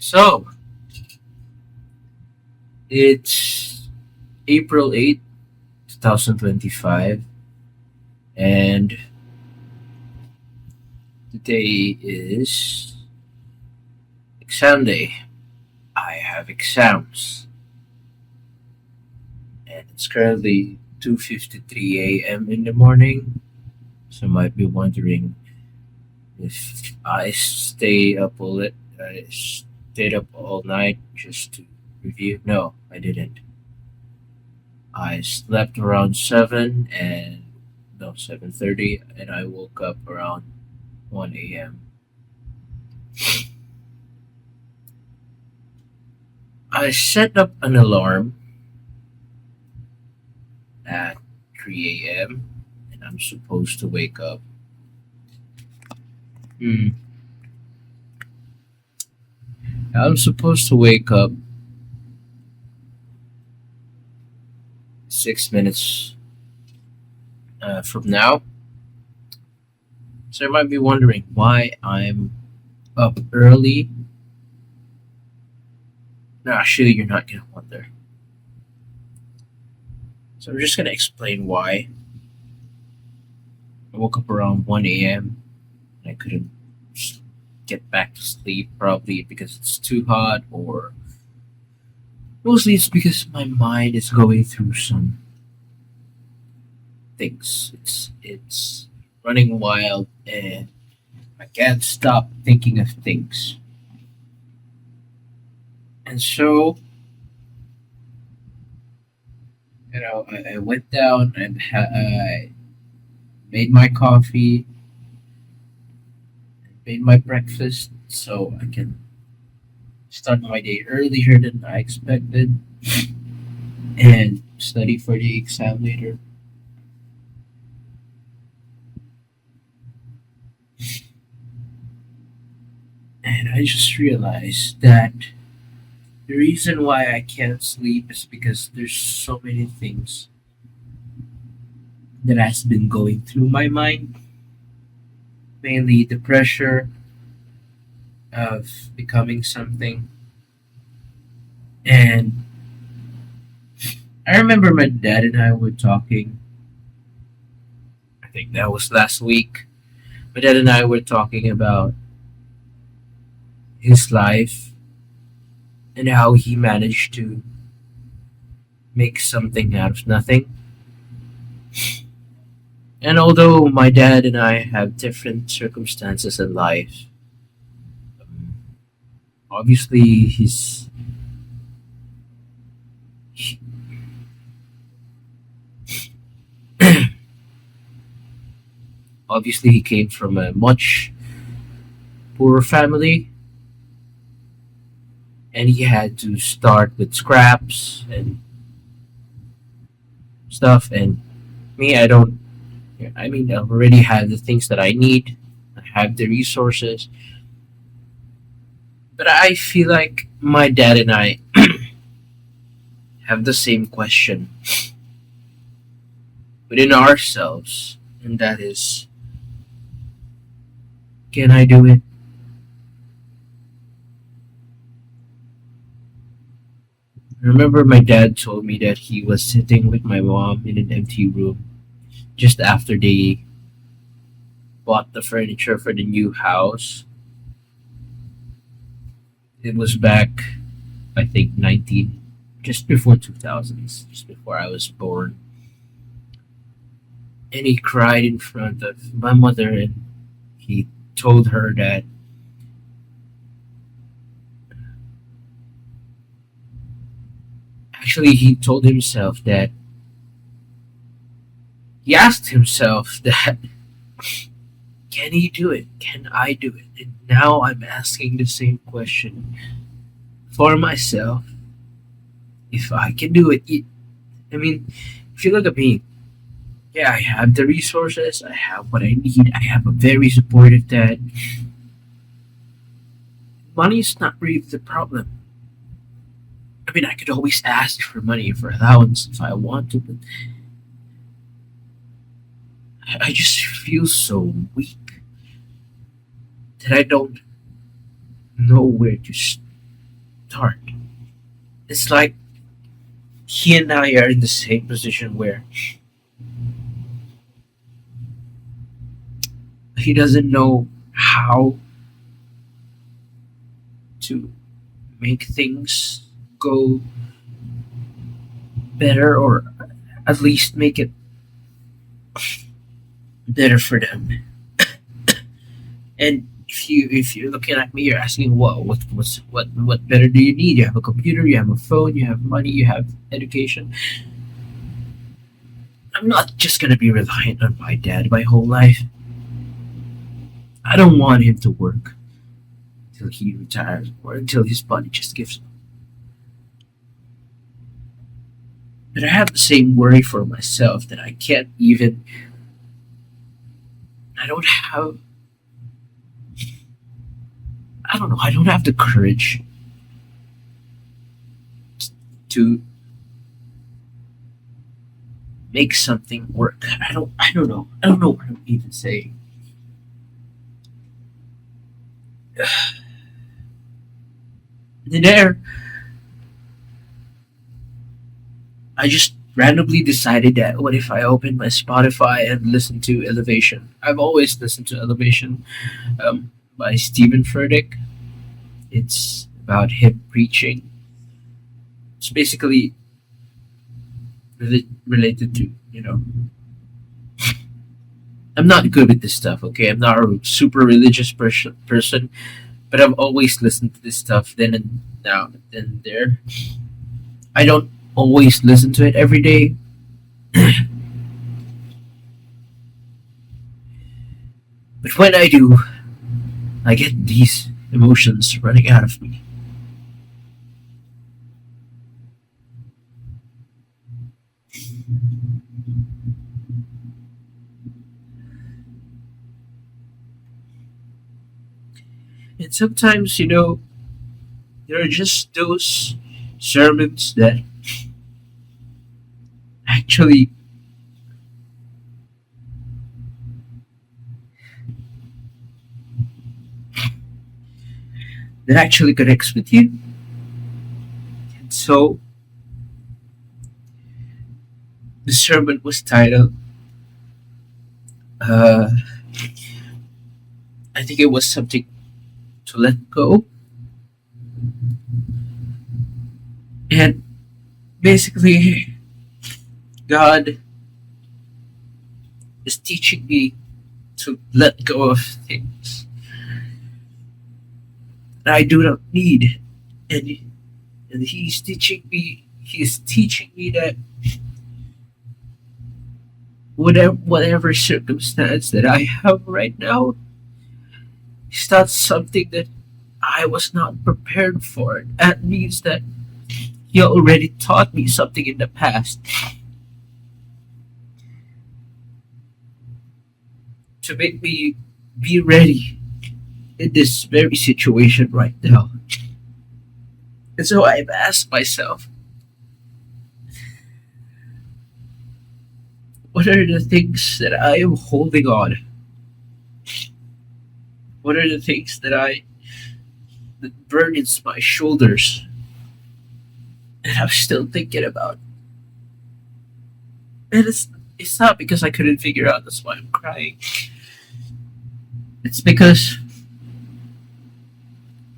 So, it's April 8th, 2025, and today is exam day. I have exams, and it's currently 2:53 a.m. in the morning. So, you might be wondering if I stayed up all night just to review. No, I didn't. I slept around 7:30, and I woke up around 1 a.m. I set up an alarm at 3 a.m. and I'm supposed to wake up. Hmm. I'm supposed to wake up 6 minutes from now. So you might be wondering why I'm up early. No, actually, you're not gonna wonder. So I'm just gonna explain why. I woke up around 1 a.m. and I couldn't get back to sleep, probably because it's too hot, or mostly it's because my mind is going through some things. It's running wild, and I can't stop thinking of things. And so, I went down and I made my coffee, made my breakfast, so I can start my day earlier than I expected and study for the exam later. And I just realized that the reason why I can't sleep is because there's so many things that has been going through my mind, mainly the pressure of becoming something. And I remember my dad and I were talking, I think that was last week. My dad and I were talking about his life and how he managed to make something out of nothing. And although my dad and I have different circumstances in life, um, obviously he- obviously he came from a much poorer family, and he had to start with scraps and stuff. And me, I don't. I mean, I already have the things that I need. I have the resources, but I feel like my dad and I have the same question within ourselves, and that is, can I do it? I remember my dad told me that he was sitting with my mom in an empty room just after they bought the furniture for the new house. It was back, I think, just before 2000s, just before I was born. And he cried in front of my mother, and he told her that actually he told himself that he asked himself that can he do it? Can I do it? And now I'm asking the same question for myself. If I can do it, I mean, if you look at me, yeah, I have the resources, I have what I need, I have a very supportive dad. Money is not really the problem. I mean, I could always ask for money for allowance if I want to, but I just feel so weak that I don't know where to start. hard. It's like he and I are in the same position where he doesn't know how to make things go better, or at least make it better for them. And if you're looking at me, you're asking, what better do you need? You have a computer, you have a phone, you have money, you have education. I'm not just gonna be reliant on my dad my whole life. I don't want him to work till he retires or until his body just gives up. But I have the same worry for myself that I can't even. I don't have. I don't know. I don't have the courage to make something work. I don't. I don't know. I don't know what I'm even saying. And there, I just randomly decided that what if I open my Spotify and listen to Elevation? I've always listened to Elevation, by Stephen Furtick. It's about him preaching. It's basically related to, I'm not good with this stuff, okay? I'm not a super religious person, but I've always listened to this stuff then and now and there. I don't always listen to it every day, but when I do, I get these emotions running out of me. And sometimes, there are just those sermons actually that actually connects with you. And so the sermon was titled, uh, I think it was something to let go. And basically, God is teaching me to let go of things that I do not need. And, and He's teaching me that whatever circumstance that I have right now is not something that I was not prepared for. That means that He already taught me something in the past to make me be ready in this very situation right now. And so I've asked myself, what are the things that I am holding on? What are the things that burdens my shoulders and I'm still thinking about? And it's not because I couldn't figure out that's why I'm crying. It's because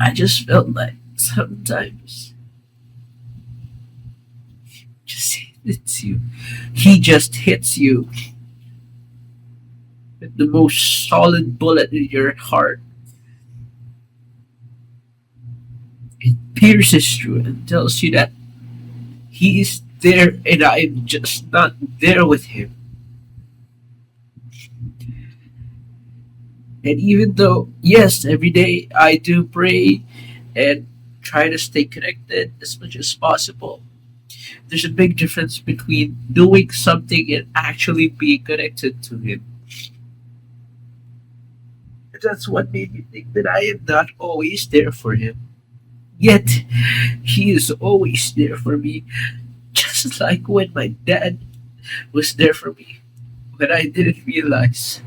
I just felt like sometimes just hits you. He just hits you with the most solid bullet in your heart. It pierces through and tells you that he is there and I'm just not there with him. And even though, yes, every day I do pray and try to stay connected as much as possible, there's a big difference between doing something and actually being connected to him. And that's what made me think that I am not always there for him. Yet, he is always there for me, just like when my dad was there for me, when I didn't realize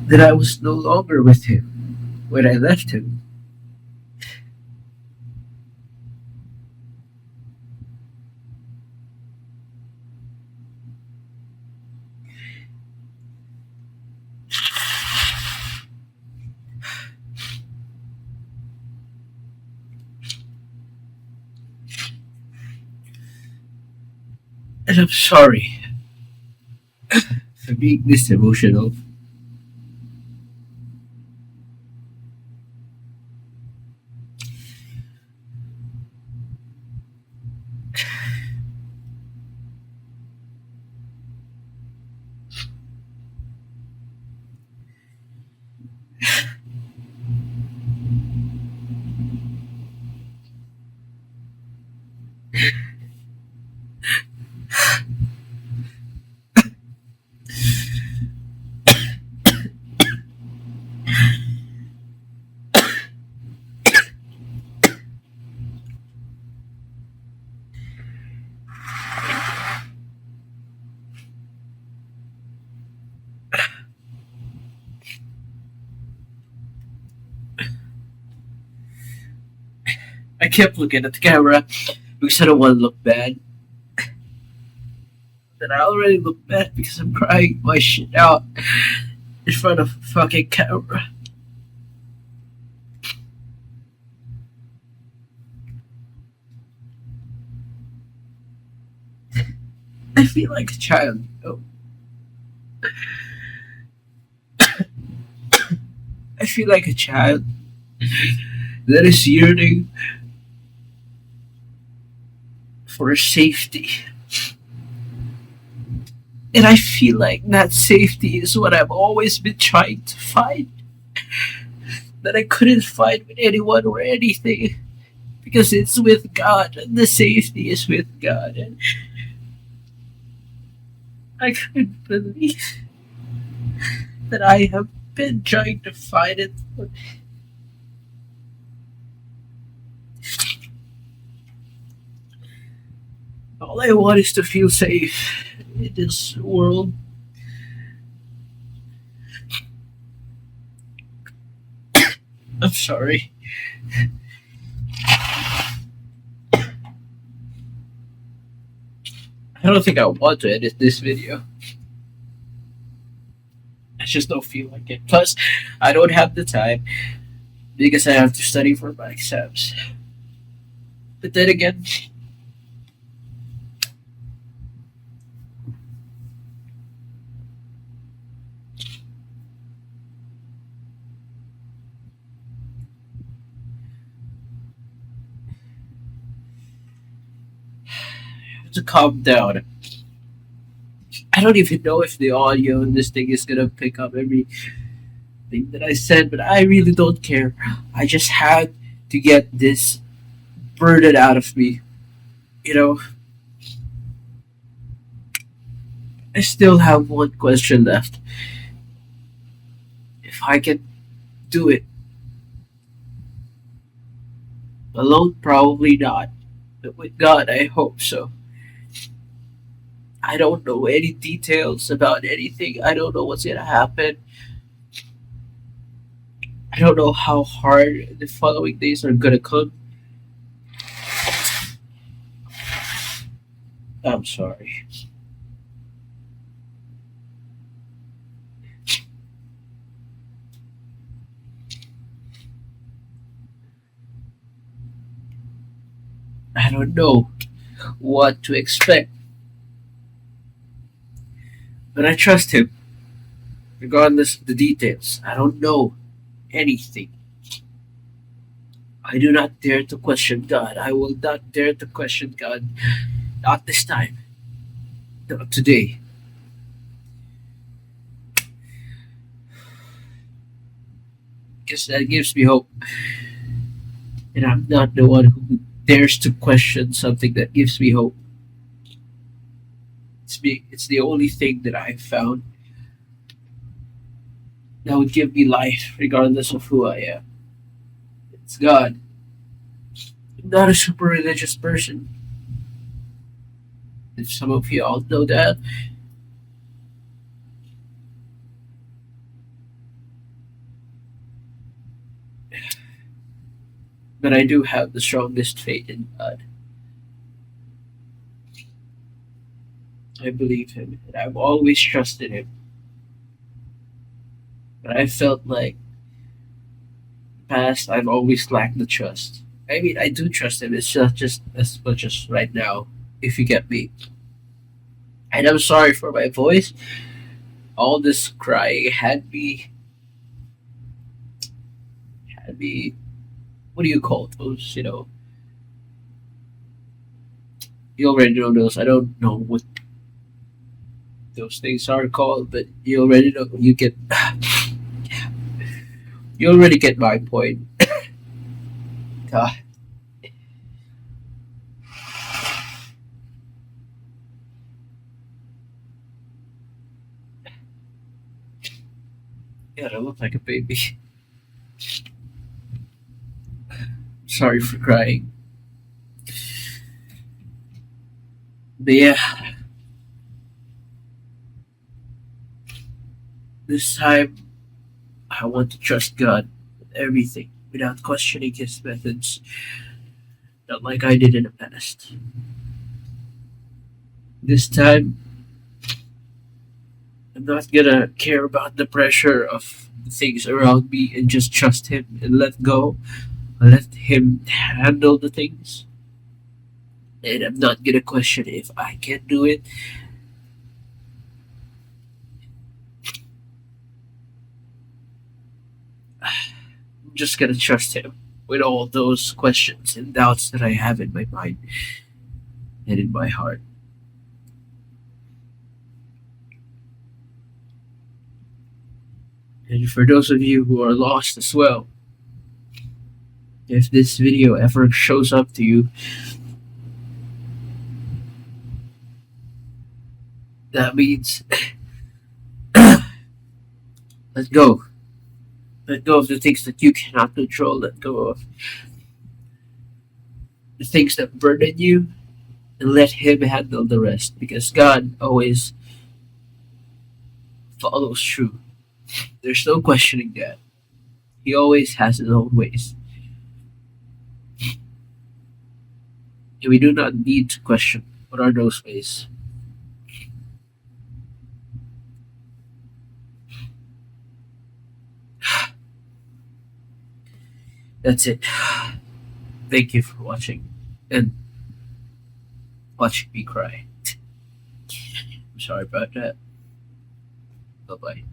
that I was no longer with him when I left him. And I'm sorry for being this emotional. I kept looking at the camera because I don't want to look bad. Then I already look bad because I'm crying my shit out in front of a fucking camera. I feel like a child. I feel like a child that is yearning for safety. And I feel like that safety is what I've always been trying to find. That I couldn't find with anyone or anything. Because it's with God. And the safety is with God. And I couldn't believe that I have been trying to find it. All I want is to feel safe in this world. I'm sorry. I don't think I want to edit this video. I just don't feel like it. Plus, I don't have the time because I have to study for my exams. But then again, I have to calm down. I don't even know if the audio in this thing is gonna pick up everything that I said, but I really don't care. I just had to get this burden out of me. You know, I still have one question left. If I can do it alone, probably not. But with God, I hope so. I don't know any details about anything. I don't know what's gonna happen. I don't know how hard the following days are gonna come. I'm sorry. I don't know what to expect, but I trust him, regardless of the details. I don't know anything. I do not dare to question God. I will not dare to question God. Not this time. Not today. Because that gives me hope. And I'm not the one who dares to question something that gives me hope. It's the only thing that I've found that would give me life, regardless of who I am. It's God. I'm not a super religious person. If some of you all know that, but I do have the strongest faith in God. I believe Him, and I've always trusted Him. But I felt like in the past I've always lacked the trust. I mean, I do trust Him. It's not just as much as right now, if you get me. And I'm sorry for my voice. All this crying had me. What do you call those? You already know those. I don't know what those things are called, but you already know. You already get my point. God, God, I look like a baby. Sorry for crying. But yeah, this time I want to trust God with everything without questioning His methods, not like I did in the past. This time, I'm not gonna care about the pressure of the things around me and just trust Him and let go. Let Him handle the things. And I'm not gonna question if I can do it. I'm just gonna trust Him with all those questions and doubts that I have in my mind and in my heart. And for those of you who are lost as well, if this video ever shows up to you, that means let go. Let go of the things that you cannot control. Let go of the things that burden you and let Him handle the rest because God always follows through. There's no questioning that. He always has His own ways. And we do not need to question what are those ways. That's it. Thank you for watching and watching me cry. I'm sorry about that. Bye bye.